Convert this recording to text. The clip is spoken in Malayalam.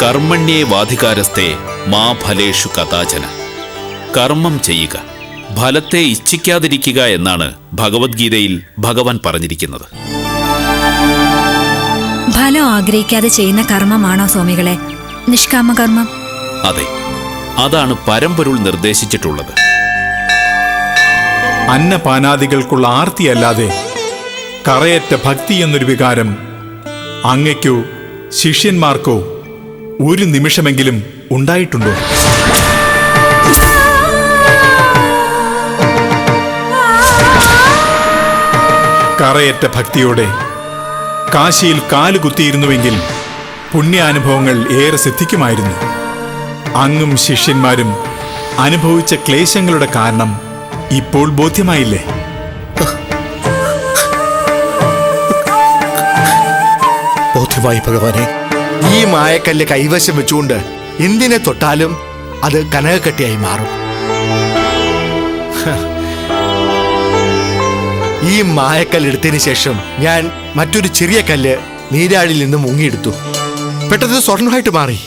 കർമ്മണ്യേ വാധികാരസ്തേ മാ ഫലേഷു കഥാചന. കർമ്മം ചെയ്യുക, ഫലത്തെ ഇച്ഛിക്കാതിരിക്കുക എന്നാണ് ഭഗവത്ഗീതയിൽ ഭഗവാൻ പറഞ്ഞിരിക്കുന്നത്. ഫലം ആഗ്രഹിക്കാതെ ചെയ്യുന്ന കർമ്മമാണോ സ്വാമികളെ നിഷ്കാമകർമ്മം? അതെ, അതാണ് പരമ്പൊരുൾ നിർദ്ദേശിച്ചിട്ടുള്ളത്. അന്നപാനാദികൾക്കുള്ള ആർത്തിയല്ലാതെ കറയറ്റ ഭക്തി എന്നൊരു വികാരം അങ്ങയ്ക്കോ ശിഷ്യന്മാർക്കോ ഒരു നിമിഷമെങ്കിലും ഉണ്ടായിട്ടുണ്ടോ? കറയറ്റ ഭക്തിയോടെ കാശിയിൽ കാലുകുത്തിയിരുന്നുവെങ്കിൽ പുണ്യാനുഭവങ്ങൾ ഏറെ സിദ്ധിക്കുമായിരുന്നു. അങ്ങും ശിഷ്യന്മാരും അനുഭവിച്ച ക്ലേശങ്ങളുടെ കാരണം ഇപ്പോൾ ബോധ്യമായില്ലേ? ബോധ്യമായി ഭഗവാനെ. ഈ മായക്കല്ല് കൈവശം വെച്ചുകൊണ്ട് എന്തിനെ തൊട്ടാലും അത് കനകക്കട്ടിയായി മാറും. ഈ മായക്കല്ല് എടുത്തതിന് ശേഷം ഞാൻ മറ്റൊരു ചെറിയ കല്ല് നീരാഴിയിൽ നിന്ന് മുങ്ങിയെടുത്തു. പെട്ടെന്ന് സ്വർണ്ണമായിട്ട് മാറി.